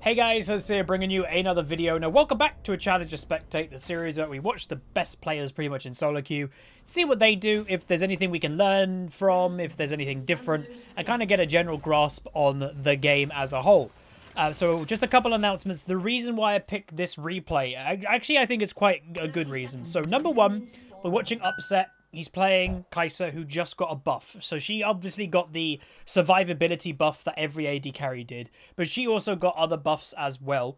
Hey guys, Huzzy here bringing you another video. Now welcome back to a Challenger Spectate, the series where we watch the best players pretty much in solo queue, see what they do, if there's anything we can learn from, if there's anything different, and kind of get a general grasp on the game as a whole. So just a couple announcements. The reason why I picked this replay, actually I think it's quite a good reason. So number one, we're watching Upset. He's playing Kai'Sa, who just got a buff. So she obviously got the survivability buff that every AD carry did. But she also got other buffs as well.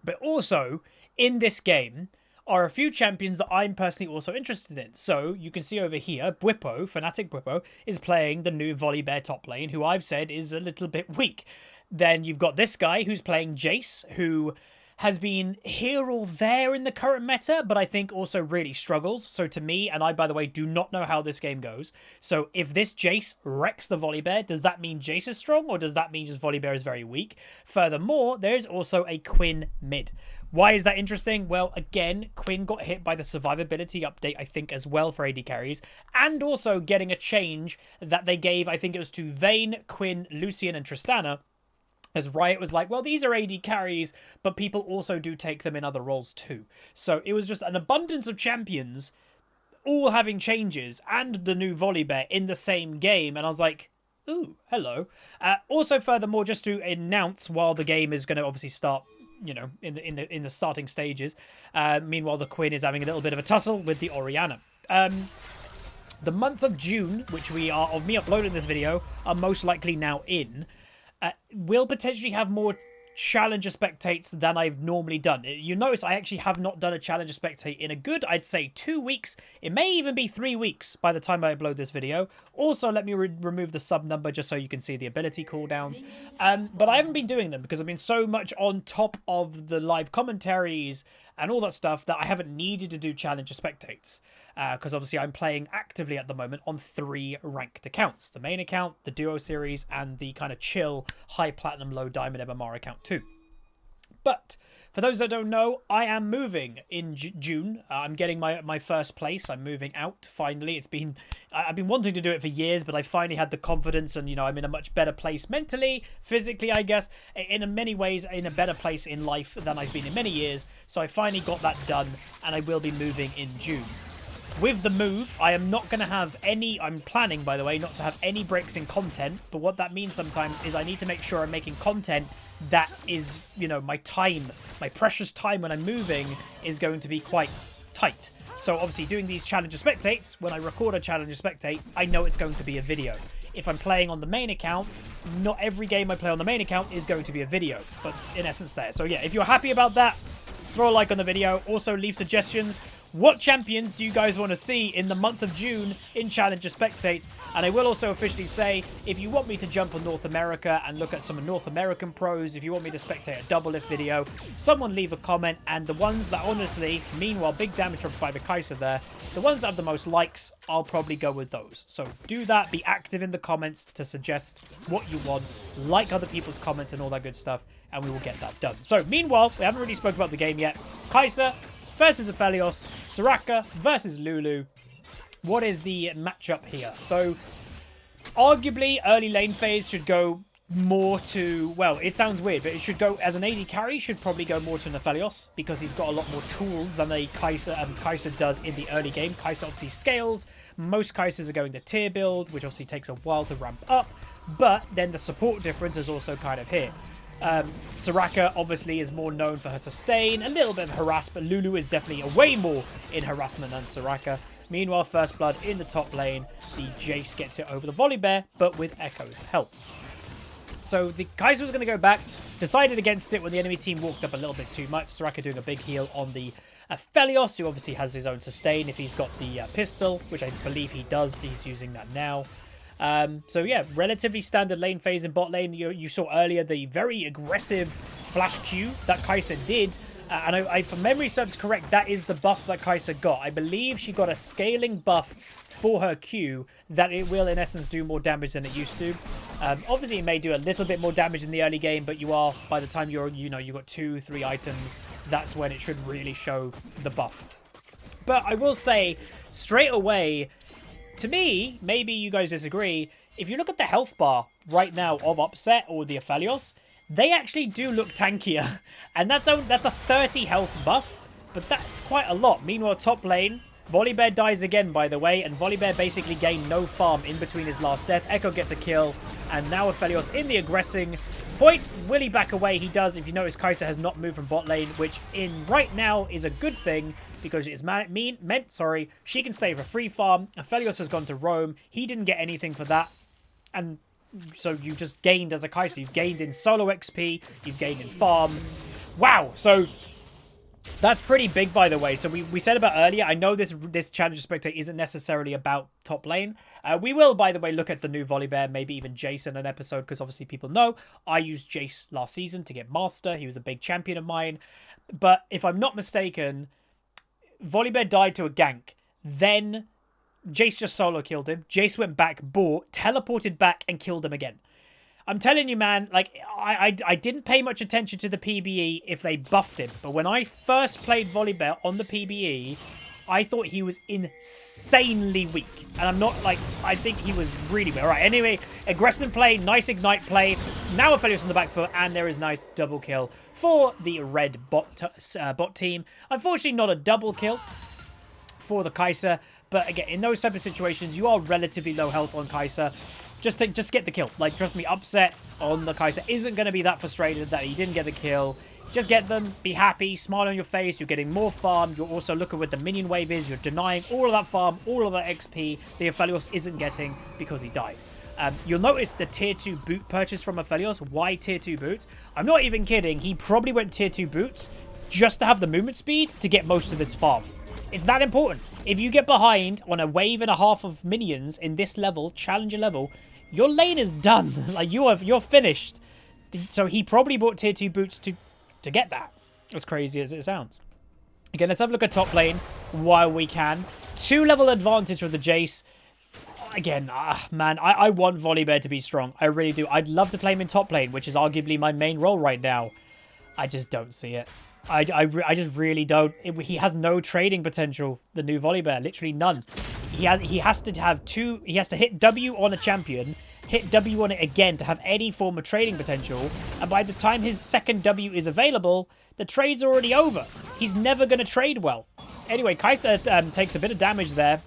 But also, in this game, are a few champions that I'm personally also interested in. So, you can see over here, Bwipo, Fnatic Bwipo, is playing the new Volibear top lane, who I've said is a little bit weak. Then you've got this guy who's playing Jace, who has been here or there in the current meta, but I think also really struggles. So to me, and I, by the way, do not know how this game goes. So if this Jace wrecks the Volibear, does that mean Jace is strong, or does that mean just Volibear is very weak? Furthermore, there's also a Quinn mid. Why is that interesting? Well, again, Quinn got hit by the survivability update, I think, as well for AD carries, and also getting a change that they gave, I think it was to Vayne, Quinn, Lucian, and Tristana, as Riot was like, well, these are AD carries, but people also do take them in other roles too. So it was just an abundance of champions all having changes and the new Volibear in the same game. And I was like, ooh, hello. Also, furthermore, just to announce, while the game is going to obviously start, you know, in the starting stages, meanwhile, the Quinn is having a little bit of a tussle with the Orianna. The month of June, which we are, of me uploading this video, are most likely now in, will potentially have more Challenger Spectates than I've normally done. You notice I actually have not done a Challenger Spectate in a good, I'd say, 2 weeks. It may even be 3 weeks by the time I upload this video. Also, let me remove the sub number just so you can see the ability cooldowns. But I haven't been doing them because I've been so much on top of the live commentaries and all that stuff that I haven't needed to do Challenger Spectates. Because obviously I'm playing actively at the moment on 3 ranked accounts. The main account, the duo series, and the kind of chill, high platinum, low diamond MMR account too. But for those that don't know, I am moving in June. I'm getting my first place. I'm moving out finally. I've been wanting to do it for years, but I finally had the confidence, and you know, I'm in a much better place mentally, physically, I guess, in many ways in a better place in life than I've been in many years. So I finally got that done, and I will be moving in June. With the move, I am not going to have any, I'm planning, by the way, not to have any breaks in content, but what that means sometimes is I need to make sure I'm making content that is, you know, my time, my precious time when I'm moving is going to be quite tight. So obviously doing these Challenger Spectates, when I record a Challenger Spectate, I know it's going to be a video. If I'm playing on the main account, not every game I play on the main account is going to be a video, but in essence there. So yeah, if you're happy about that, throw a like on the video. Also leave suggestions. What champions do you guys want to see in the month of June in Challenger Spectate? And I will also officially say, if you want me to jump on North America and look at some North American pros, if you want me to spectate a double lift video, someone leave a comment. And the ones that honestly, meanwhile, big damage from by the Kai'Sa there, the ones that have the most likes, I'll probably go with those. So do that, be active in the comments to suggest what you want, like other people's comments and all that good stuff, and we will get that done. So meanwhile, we haven't really spoken about the game yet. Kai'Sa versus Aphelios, Soraka versus Lulu. What is the matchup here? So, arguably, early lane phase should go more to, well, it sounds weird, but it should go, as an AD carry, should probably go more to an Aphelios, because he's got a lot more tools than a Kai'Sa does in the early game. Kai'Sa obviously scales. Most Kai'Sas are going the tier build, which obviously takes a while to ramp up, but then the support difference is also kind of here. Soraka obviously is more known for her sustain, a little bit of harass, but Lulu is definitely way more in harassment than Soraka. Meanwhile, First Blood in the top lane, the Jace gets it over the Volibear, but with Echo's help. So the Kai'Sa was going to go back, decided against it when the enemy team walked up a little bit too much. Soraka doing a big heal on the Aphelios, who obviously has his own sustain if he's got the pistol, which I believe he does. He's using that now. So yeah, relatively standard lane phase in bot lane. You saw earlier the very aggressive flash Q that Kai'Sa did. And if memory serves correct, that is the buff that Kai'Sa got. I believe she got a scaling buff for her Q that it will, in essence, do more damage than it used to. Obviously, it may do a little bit more damage in the early game, but you are, by the time you've got 2-3 items, that's when it should really show the buff. But I will say, straight away, to me, maybe you guys disagree, if you look at the health bar right now of Upset or the Aphelios, they actually do look tankier. And that's a 30 health buff, but that's quite a lot. Meanwhile, top lane, Volibear dies again, by the way, and Volibear basically gained no farm in between his last death. Echo gets a kill, and now Aphelios in the aggressing point. Will he back away? He does. If you notice, Kai'Sa has not moved from bot lane, which in right now is a good thing, because it's meant she can stay for free farm. Aphelios has gone to roam. He didn't get anything for that, and so you just gained as a Kai'Sa. You've gained in solo XP, you've gained in farm. Wow, so that's pretty big, by the way. So we said about earlier, I know this Challenger Spectate isn't necessarily about top lane. We will, by the way, look at the new Volibear, maybe even Jace in an episode, because obviously people know I used Jace last season to get Master. He was a big champion of mine. But if I'm not mistaken, Volibear died to a gank. Then Jace just solo killed him. Jace went back, bought, teleported back, and killed him again. I'm telling you, man, like, I didn't pay much attention to the PBE if they buffed him. But when I first played Volibear on the PBE, I thought he was insanely weak. And I'm not, like, I think he was really weak. All right, anyway, aggressive play, nice ignite play. Now Aphelios on the back foot, and there is nice double kill for the red bot team. Unfortunately, not a double kill for the Kai'Sa. But again, in those type of situations, you are relatively low health on Kai'Sa. Just get the kill. Like, trust me, upset on the Kai'Sa isn't going to be that frustrated that he didn't get the kill. Just get them, be happy, smile on your face, you're getting more farm, you're also looking where the minion wave is, you're denying all of that farm, all of that XP the Aphelios isn't getting because he died. You'll notice the tier 2 boot purchase from Aphelios. Why tier 2 boots? I'm not even kidding, he probably went tier 2 boots just to have the movement speed to get most of his farm. It's that important. If you get behind on a wave and a half of minions in this level, challenger level, your lane is done. Like, you're finished. So he probably bought tier 2 boots to get that. As crazy as it sounds. Again, let's have a look at top lane while we can. 2-level advantage for the Jace. Again, man, I want Volibear to be strong. I really do. I'd love to play him in top lane, which is arguably my main role right now. I just don't see it. I just really don't. He has no trading potential, the new Volibear. Literally none. He has to have two. He has to hit W on a champion, hit W on it again to have any form of trading potential. And by the time his second W is available, the trade's already over. He's never going to trade well. Anyway, Kai'Sa takes a bit of damage there.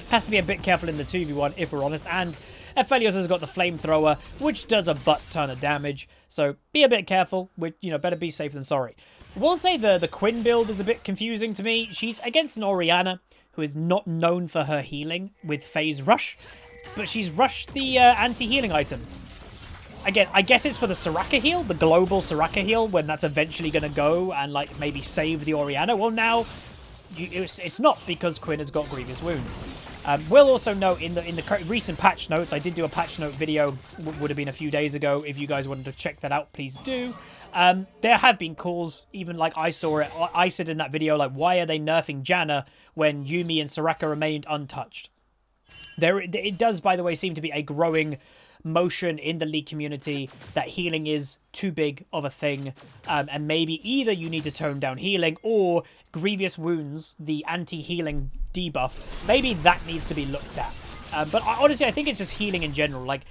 Has to be a bit careful in the 2v1, if we're honest. And Aphelios has got the flamethrower, which does a butt-ton of damage. So be a bit careful. Better be safe than sorry. We'll say the Quinn build is a bit confusing to me. She's against an Orianna, who is not known for her healing with Phase Rush. But she's rushed the anti-healing item. Again, I guess it's for the Soraka heal, the global Soraka heal, when that's eventually going to go and, like, maybe save the Orianna. Well, now it's not, because Quinn has got grievous wounds. We'll also note in the recent patch notes, I did do a patch note video, would have been a few days ago. If you guys wanted to check that out, please do. There have been calls, even like I saw it, I said in that video, like, why are they nerfing Janna when Yuumi and Soraka remained untouched? It does, by the way, seem to be a growing motion in the League community that healing is too big of a thing, and maybe either you need to tone down healing or grievous wounds, the anti-healing debuff, maybe that needs to be looked at. But honestly, I think it's just healing in general. Like,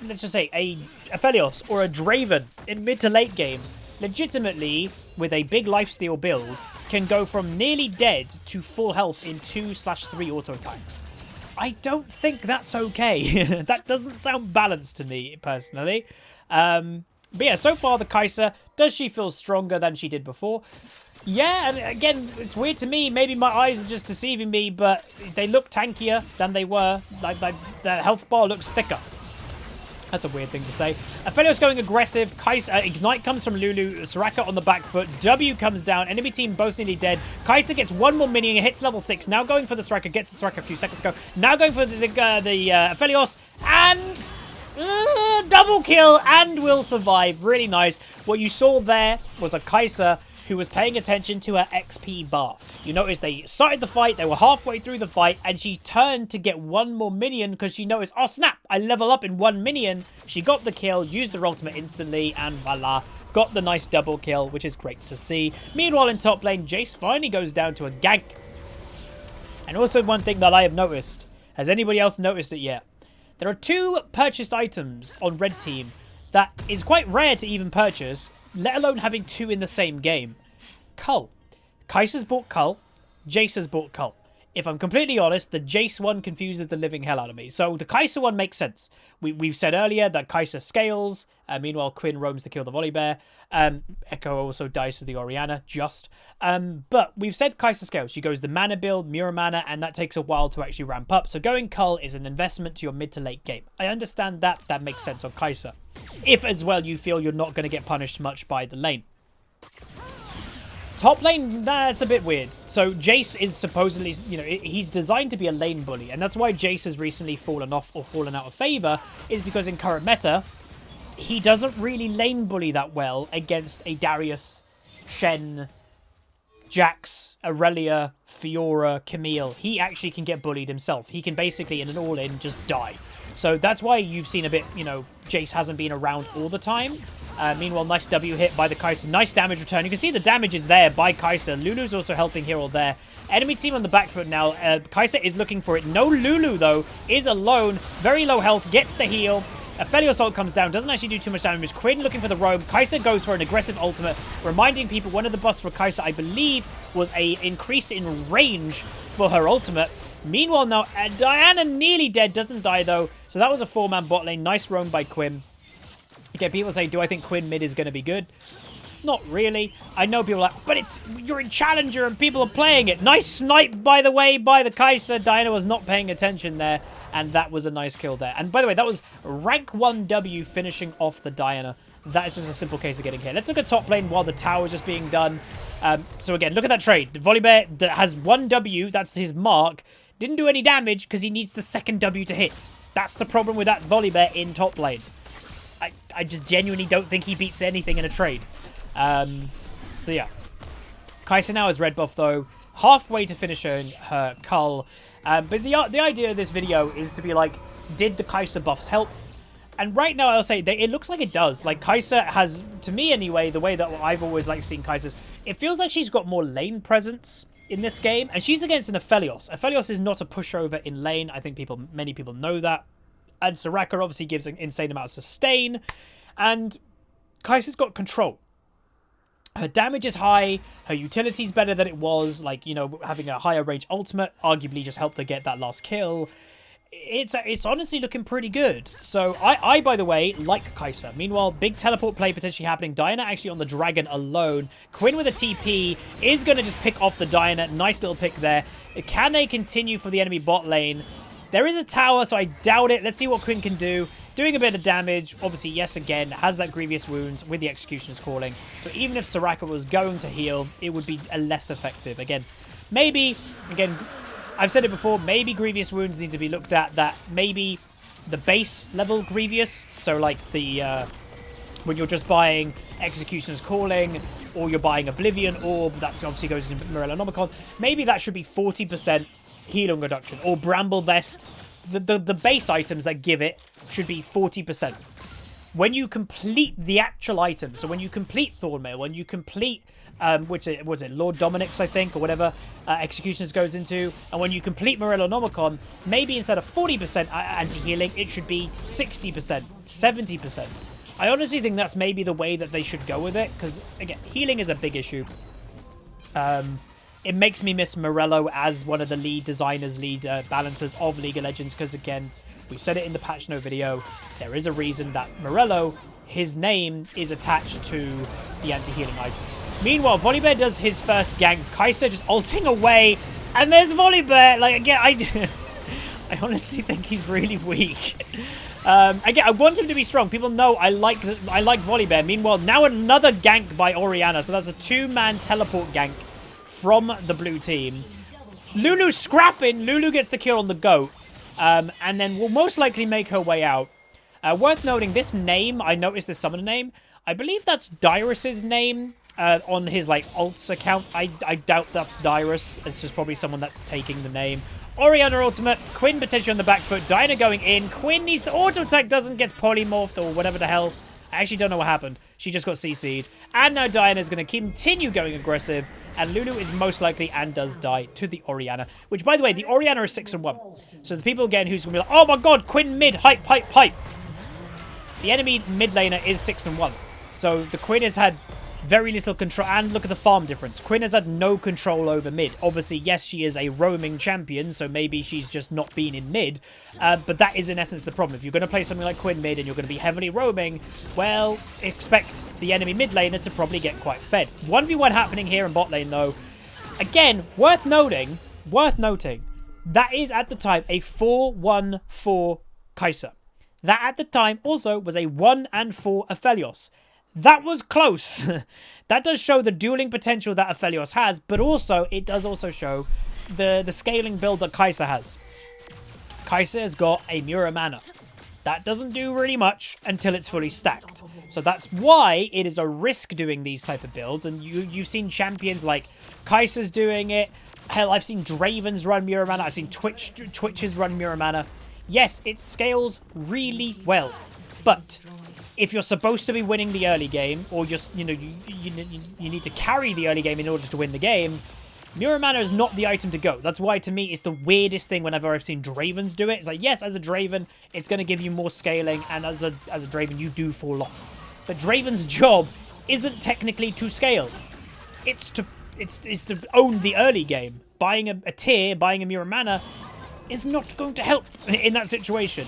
let's just say a Aphelios or a Draven in mid to late game, legitimately with a big lifesteal build, can go from nearly dead to full health in 2/3 auto attacks. I don't think that's okay. That doesn't sound balanced to me, personally. But yeah, so far the Kai'Sa, does she feel stronger than she did before? Yeah, and again, it's weird to me. Maybe my eyes are just deceiving me, but they look tankier than they were. Like the health bar looks thicker. That's a weird thing to say. Aphelios going aggressive. Kai'Sa, Ignite comes from Lulu. Soraka on the back foot. W comes down. Enemy team both nearly dead. Kai'Sa gets one more minion. Hits level 6. Now going for the Soraka. Gets the Soraka a few seconds ago. Now going for the Aphelios. And double kill. And will survive. Really nice. What you saw there was a Kai'Sa who was paying attention to her XP bar. You notice they started the fight, they were halfway through the fight, and she turned to get one more minion because she noticed, oh snap, I level up in one minion. She got the kill, used her ultimate instantly, and voila, got the nice double kill, which is great to see. Meanwhile, in top lane, Jace finally goes down to a gank. And also one thing that I have noticed, has anybody else noticed it yet? There are 2 purchased items on red team that is quite rare to even purchase, let alone having 2 in the same game. Cull. Kai'Sa's bought Cull. Jace has bought Cull. If I'm completely honest, the Jace one confuses the living hell out of me. So the Kai'Sa one makes sense. We've said earlier that Kai'Sa scales. Meanwhile, Quinn roams to kill the Volibear. Echo also dies to the Orianna, but we've said Kai'Sa scales. She goes the mana build, Mura mana, and that takes a while to actually ramp up. So going Cull is an investment to your mid to late game. I understand that. That makes sense on Kai'Sa. If, as well, you feel you're not going to get punished much by the lane. Top lane, that's a bit weird. So Jace is supposedly, he's designed to be a lane bully. And that's why Jace has recently fallen off or fallen out of favor, is because in current meta, he doesn't really lane bully that well against a Darius, Shen, Jax, Aurelia, Fiora, Camille. He actually can get bullied himself. He can basically, in an all-in, just die. So that's why you've seen a bit, Jace hasn't been around all the time. Meanwhile, nice W hit by the Kai'Sa. Nice damage return. You can see the damage is there by Kai'Sa. Lulu's also helping here or there. Enemy team on the back foot now. Kai'Sa is looking for it. No Lulu, though, is alone. Very low health. Gets the heal. Aphelios ult comes down. Doesn't actually do too much damage. Quinn looking for the roam. Kai'Sa goes for an aggressive ultimate. Reminding people, one of the buffs for Kai'Sa, I believe, was a increase in range for her ultimate. Meanwhile, now, Diana nearly dead. Doesn't die, though. So that was a 4-man bot lane. Nice roam by Quinn. Okay, people say, do I think Quinn mid is going to be good? Not really. I know people are like, but you're in Challenger and people are playing it. Nice snipe, by the way, by the Kai'Sa. Diana was not paying attention there, and that was a nice kill there. And by the way, that was rank 1 W finishing off the Diana. That is just a simple case of getting hit. Let's look at top lane while the tower is just being done. So again, look at that trade. The Volibear that has 1 W, that's his mark, didn't do any damage because he needs the 2nd W to hit. That's the problem with that Volibear in top lane. I just genuinely don't think he beats anything in a trade. So yeah. Kai'Sa now has red buff though. Halfway to finish her Cull. But the idea of this video is to be like, did the Kai'Sa buffs help? And right now I'll say that it looks like it does. Like Kai'Sa has, to me anyway, the way that I've always like seen Kai'Sa's, it feels like she's got more lane presence in this game. And she's against an Aphelios. Aphelios is not a pushover in lane. I think many people know that. And Soraka obviously gives an insane amount of sustain. And Kai'Sa's got control. Her damage is high. Her utility's better than it was. Like, having a higher range ultimate arguably just helped her get that last kill. It's honestly looking pretty good. So I by the way, like Kai'Sa. Meanwhile, big teleport play potentially happening. Diana actually on the dragon alone. Quinn with a TP is going to just pick off the Diana. Nice little pick there. Can they continue for the enemy bot lane? There is a tower, so I doubt it. Let's see what Quinn can do. Doing a bit of damage. Obviously, yes, again, has that grievous wounds with the Executioner's Calling. So even if Soraka was going to heal, it would be less effective. Again, I've said it before, maybe grievous wounds need to be looked at. That maybe the base level grievous, so like the when you're just buying Executioner's Calling, or you're buying Oblivion Orb, that obviously goes into Morellonomicon, maybe that should be 40% healing reduction, or Bramble Vest. The base items that give it should be 40%. When you complete the actual item, so when you complete Thornmail, when you complete, was it Lord Dominic's, I think, or whatever Executioners goes into, and when you complete Morellonomicon, maybe instead of 40% anti-healing, it should be 60%, 70%. I honestly think that's maybe the way that they should go with it, because, again, healing is a big issue. It makes me miss Morello as one of the lead designers, lead balancers of League of Legends, because, again, we've said it in the patch note video, there is a reason that Morello, his name, is attached to the anti-healing item. Meanwhile, Volibear does his first gank. Kai'Sa just ulting away, and there's Volibear. Like, again, I honestly think he's really weak. Again, I want him to be strong. People know I like Volibear. Meanwhile, now another gank by Orianna, so that's a 2-man teleport gank from the blue team. Lulu scrapping. Lulu gets the kill on the goat. And then will most likely make her way out. Worth noting, this name, I noticed this summoner name. I believe that's Dyrus's name on his, like, alts account. I doubt that's Dyrus. It's just probably someone that's taking the name. Orianna ultimate. Quinn potentially on the back foot. Diana going in. Quinn needs to auto attack. Doesn't get polymorphed or whatever the hell. I actually don't know what happened. She just got CC'd. And now Diana's going to continue going aggressive. And Lulu is most likely and does die to the Orianna. Which, by the way, the Orianna is 6-1. So the people, again, who's going to be like, oh my god, Quinn mid, hype, hype, hype. The enemy mid laner is 6-1. So the Quinn has had very little control. And look at the farm difference. Quinn has had no control over mid. Obviously, yes, she is a roaming champion, so maybe she's just not been in mid. But that is, in essence, the problem. If you're going to play something like Quinn mid and you're going to be heavily roaming, well, expect the enemy mid laner to probably get quite fed. 1v1 happening here in bot lane, though. Again, worth noting, that is, at the time, a 4-1-4 Kai'Sa. That, at the time, also was a 1-4 Aphelios. That was close. That does show the dueling potential that Aphelios has, but also, it does also show the scaling build that Kai'Sa has. Kai'Sa has got a Muramana. That doesn't do really much until it's fully stacked. So that's why it is a risk doing these type of builds, and you've seen champions like Kai'Sa's doing it. Hell, I've seen Dravens run Muramana. I've seen Twitches run Muramana. Yes, it scales really well, but if you're supposed to be winning the early game, or you need to carry the early game in order to win the game, Muramana is not the item to go. That's why, to me, it's the weirdest thing whenever I've seen Dravens do it. It's like, yes, as a Draven, it's going to give you more scaling, and as a Draven, you do fall off. But Draven's job isn't technically to scale. It's to own the early game. Buying a tier, buying a Muramana is not going to help in that situation.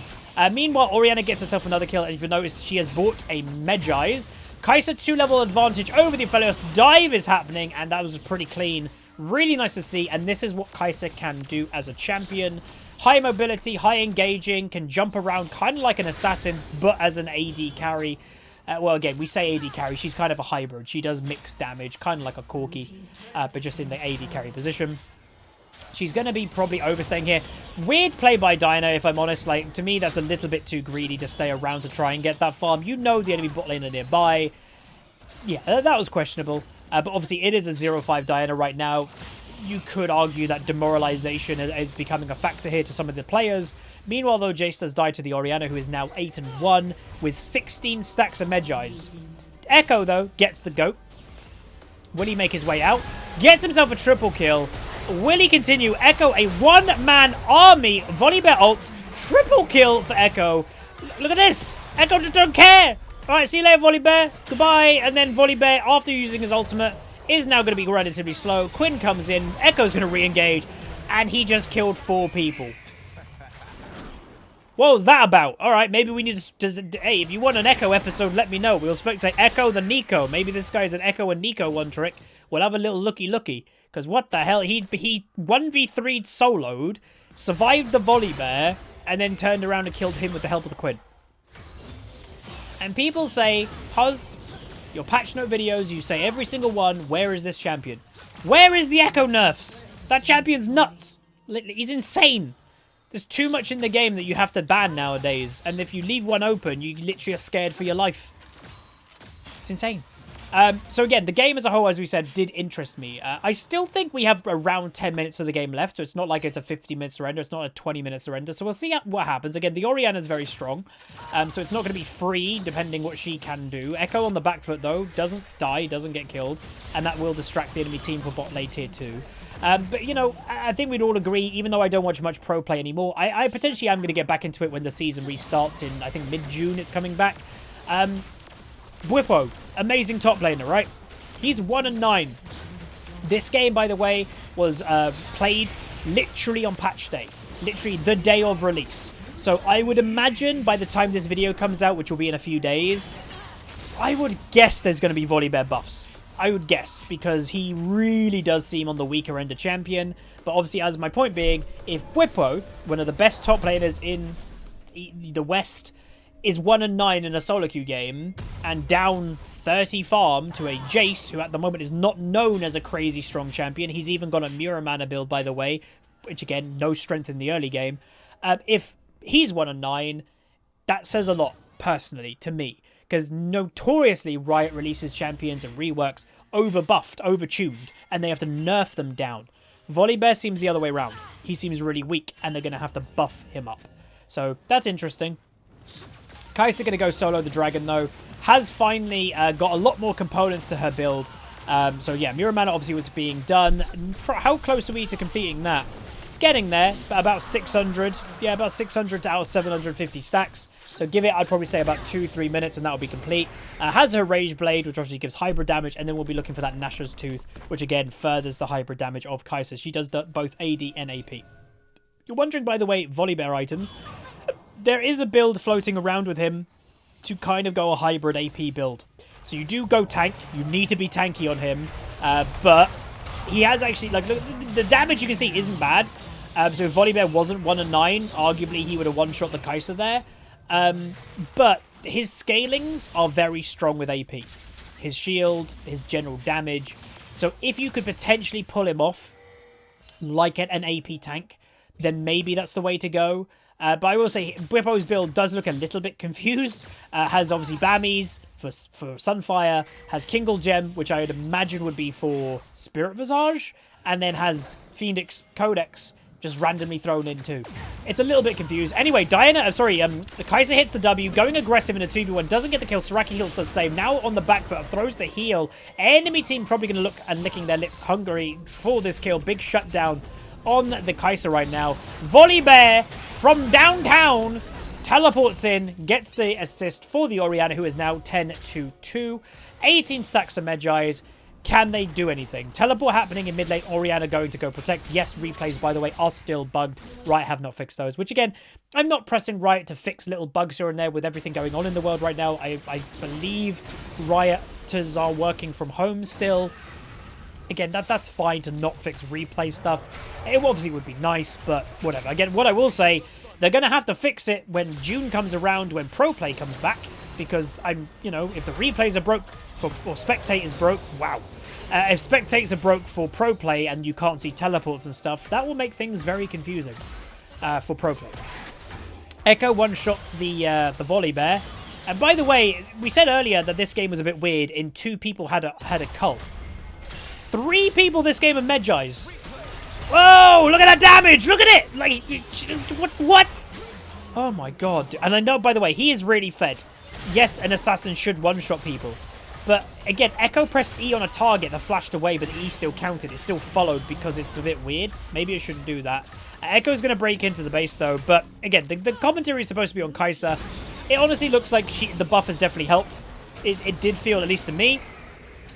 Meanwhile, Orianna gets herself another kill, and if you notice, she has bought a Medjai's. Kai'Sa 2-level advantage over the Aphelios. Dive is happening, and that was pretty clean. Really nice to see, and this is what Kai'Sa can do as a champion. High mobility, high engaging, can jump around kind of like an assassin, but as an AD carry. Well, again, we say AD carry. She's kind of a hybrid. She does mixed damage, kind of like a Corki, but just in the AD carry position. She's going to be probably overstaying here. Weird play by Diana, if I'm honest. Like, to me, that's a little bit too greedy to stay around to try and get that farm. You know the enemy bot lane are nearby. Yeah, that was questionable. But obviously, it is a 0-5 Diana right now. You could argue that demoralization is becoming a factor here to some of the players. Meanwhile, though, Jace does die to the Orianna, who is now 8-1 with 16 stacks of Medjai's. Echo, though, gets the goat. Will he make his way out? Gets himself a triple kill. Will he continue? Echo, a one-man army. Volibear ults. Triple kill for Echo. Look at this. Echo just don't care. All right, see you later, Volibear. Goodbye. And then Volibear, after using his ultimate, is now going to be relatively slow. Quinn comes in. Echo's going to re-engage. And he just killed 4 people. What was that about? All right, maybe we need to... Hey, if you want an Echo episode, let me know. We'll spectate Echo the Nico. Maybe this guy's an Echo and Nico one trick. We'll have a little looky-looky. Because what the hell? He 1v3'd soloed, survived the Volibear, and then turned around and killed him with the help of the Quinn. And people say, Huz, your patch note videos, you say every single one, where is this champion? Where is the Echo nerfs? That champion's nuts. He's insane. There's too much in the game that you have to ban nowadays. And if you leave one open, you literally are scared for your life. It's insane. So again, the game as a whole, as we said, did interest me. I still think we have around 10 minutes of the game left, so it's not like it's a 50-minute surrender. It's not a 20-minute surrender, so we'll see what happens. Again, the Orianna is very strong, so it's not going to be free, depending what she can do. Echo on the back foot, though, doesn't die, doesn't get killed, and that will distract the enemy team for bot lane tier 2. But, you know, I think we'd all agree, even though I don't watch much pro play anymore, I potentially am going to get back into it when the season restarts in, I think, mid-June it's coming back. Bwipo, amazing top laner, right? He's 1-9. This game, by the way, was played literally on patch day. Literally the day of release. So I would imagine by the time this video comes out, which will be in a few days, I would guess there's going to be Volibear buffs. I would guess, because he really does seem on the weaker end of champion. But obviously, as my point being, if Bwipo, one of the best top laners in the West, is 1-9 in a solo queue game and down 30 farm to a Jace, who at the moment is not known as a crazy strong champion. He's even got a Muramana build, by the way, which again, no strength in the early game. If he's 1-9, that says a lot, personally, to me. Because notoriously, Riot releases champions and reworks overbuffed, overtuned, and they have to nerf them down. Volibear seems the other way around. He seems really weak, and they're going to have to buff him up. So that's interesting. Kai'Sa going to go solo the dragon, though. Has finally got a lot more components to her build. So yeah, Muramana obviously was being done. How close are we to completing that? It's getting there, but about 600. Yeah, about 600 out of 750 stacks. So give it, I'd probably say about 2-3 minutes, and that'll be complete. Has her Rage Blade, which obviously gives hybrid damage, and then we'll be looking for that Nashor's Tooth, which again furthers the hybrid damage of Kai'Sa. She does both AD and AP. You're wondering, by the way, Volibear items. There is a build floating around with him to kind of go a hybrid AP build. So you do go tank. You need to be tanky on him. But he has actually, like, look, the damage you can see isn't bad. So if Volibear wasn't 1 and 9, arguably he would have one-shot the Kai'Sa there. But his scalings are very strong with AP. His shield, his general damage. So if you could potentially pull him off like an AP tank, then maybe that's the way to go. But I will say, Bwippo's build does look a little bit confused. Has obviously Bammies for Sunfire, has Kingle Gem, which I would imagine would be for Spirit Visage, and then has Phoenix Codex just randomly thrown in too. It's a little bit confused. Anyway, the Kai'Sa hits the W, going aggressive in a 2v1, doesn't get the kill. Soraka heals the same. Now on the back foot, throws the heal. Enemy team probably going to look and licking their lips hungry for this kill. Big shutdown on the Kai'Sa right now. Volibear from downtown teleports in, gets the assist for the Orianna, who is now 10-2. 18 stacks of Medjais. Can they do anything? Teleport happening in mid lane. Orianna going to go protect. Yes, replays, by the way, are still bugged. Riot have not fixed those, which again, I'm not pressing Riot to fix little bugs here and there with everything going on in the world right now. I believe Rioters are working from home still. Again, that's fine to not fix replay stuff. It obviously would be nice, but whatever. Again, what I will say, they're going to have to fix it when June comes around, when Pro Play comes back, because if the replays are broke or spectators broke, wow. If spectators are broke for Pro Play and you can't see teleports and stuff, that will make things very confusing for Pro Play. Echo one-shots the Volibear. And by the way, we said earlier that this game was a bit weird in 2 people had a cull. 3 people this game are Medjais. Whoa, look at that damage. Look at it. Like, what? Oh my god. And I know, by the way, he is really fed. Yes, an assassin should one-shot people. But again, Echo pressed E on a target that flashed away, but the E still counted. It still followed because it's a bit weird. Maybe it shouldn't do that. Echo's going to break into the base, though. But again, the commentary is supposed to be on Kai'Sa. It honestly looks like the buff has definitely helped. It did feel, at least to me,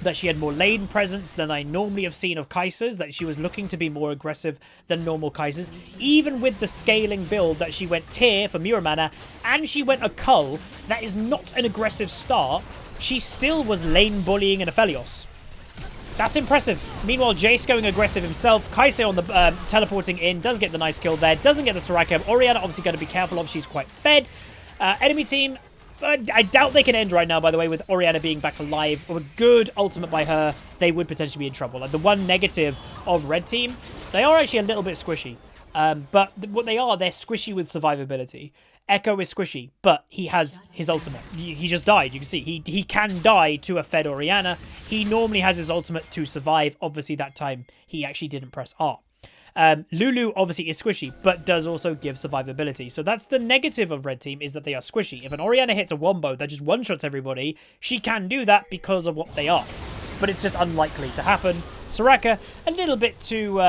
that she had more lane presence than I normally have seen of Kai'Sa's, that she was looking to be more aggressive than normal Kai'Sa's, even with the scaling build that she went tier for Mirror Mana, and she went a cull. That is not an aggressive start. She still was lane bullying an Aphelios. That's impressive. Meanwhile, Jace going aggressive himself. Kai'Sa on the teleporting in, does get the nice kill there, doesn't get the Soraka. Orianna obviously going to be careful of, she's quite fed. Enemy team, I doubt they can end right now, by the way, with Orianna being back alive. Or a good ultimate by her, they would potentially be in trouble. Like, the one negative of Red Team, they are actually a little bit squishy. But what they are, they're squishy with survivability. Echo is squishy, but he has his ultimate. He just died. You can see he can die to a fed Orianna. He normally has his ultimate to survive. Obviously, that time he actually didn't press R. Lulu obviously is squishy, but does also give survivability. So that's the negative of Red Team, is that they are squishy. If an Orianna hits a wombo that just one-shots everybody, she can do that because of what they are. But it's just unlikely to happen. Soraka, a little bit too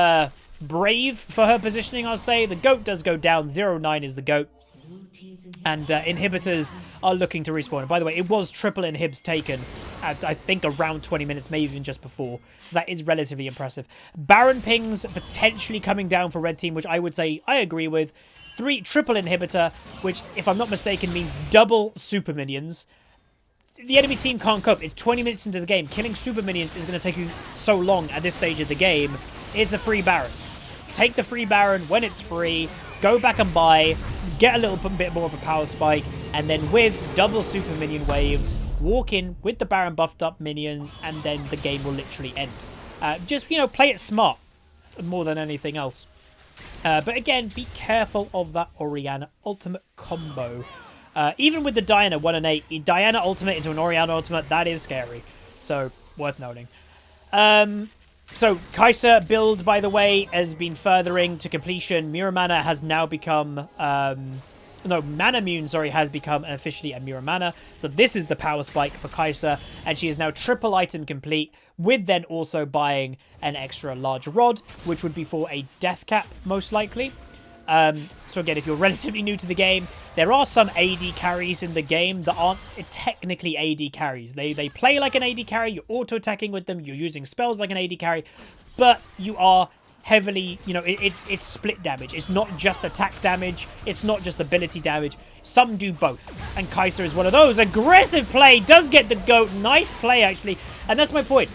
brave for her positioning, I'll say. The GOAT does go down. 0-9 is the GOAT. And inhibitors are looking to respawn. And by the way, it was triple inhibs taken at, I think, around 20 minutes, maybe even just before. So that is relatively impressive. Baron pings potentially coming down for Red Team, which I would say I agree with. 3 triple inhibitor, which, if I'm not mistaken, means double super minions. The enemy team can't cope. It's 20 minutes into the game. Killing super minions is going to take you so long at this stage of the game. It's a free Baron. Take the free Baron when it's free. Go back and buy, get a little bit more of a power spike, and then with double super minion waves, walk in with the Baron buffed up minions, and then the game will literally end. Just, play it smart more than anything else. But again, be careful of that Orianna ultimate combo. Even with the Diana 1 and 8, Diana ultimate into an Orianna ultimate, that is scary. So, worth noting. So, Kai'Sa build, by the way, has been furthering to completion. Mirror Mana has now become... Manamune, sorry, has become officially a Mirror Mana. So this is the power spike for Kai'Sa, and she is now triple item complete, with then also buying an extra large rod, which would be for a death cap, most likely. So again, if you're relatively new to the game, there are some AD carries in the game that aren't technically AD carries. They play like an AD carry, you're auto-attacking with them, you're using spells like an AD carry, but you are heavily, you know, it's split damage. It's not just attack damage, it's not just ability damage. Some do both, and Kai'Sa is one of those. Aggressive play, does get the GOAT. Nice play, actually, and that's my point.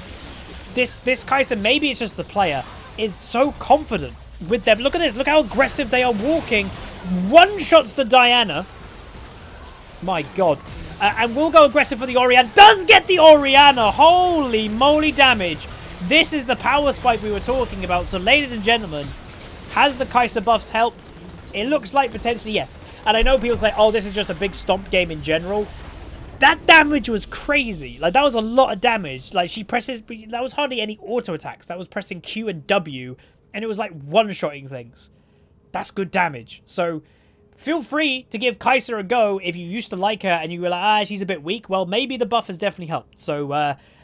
This Kai'Sa, maybe it's just the player, is so confident with them. Look at this. Look how aggressive they are walking. One-shots the Diana. My God. And will go aggressive for the Orianna. Does get the Orianna. Holy moly damage. This is the power spike we were talking about. So, ladies and gentlemen, has the Kai'Sa buffs helped? It looks like potentially yes. And I know people say, oh, this is just a big stomp game in general. That damage was crazy. Like, that was a lot of damage. Like, she presses... That was hardly any auto attacks. That was pressing Q and W. And it was like one-shotting things. That's good damage. So feel free to give Kai'Sa a go if you used to like her and you were like, ah, she's a bit weak. Well, maybe the buff has definitely helped. So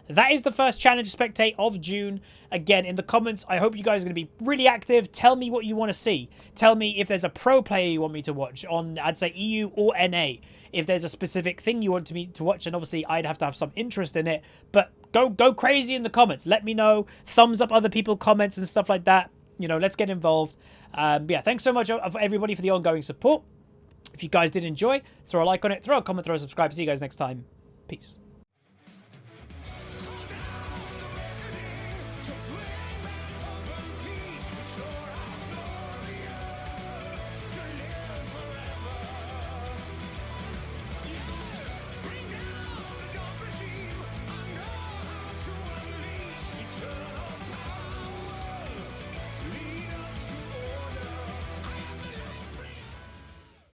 that is the first challenge spectate of June. Again, in the comments, I hope you guys are going to be really active. Tell me what you want to see. Tell me if there's a pro player you want me to watch on, I'd say, EU or NA. If there's a specific thing you want me to watch, and obviously I'd have to have some interest in it. But go crazy in the comments. Let me know. Thumbs up other people's comments and stuff like that. You know, let's get involved. Yeah, thanks so much everybody for the ongoing support. If you guys did enjoy, throw a like on it, throw a comment, throw a subscribe. See you guys next time. Peace.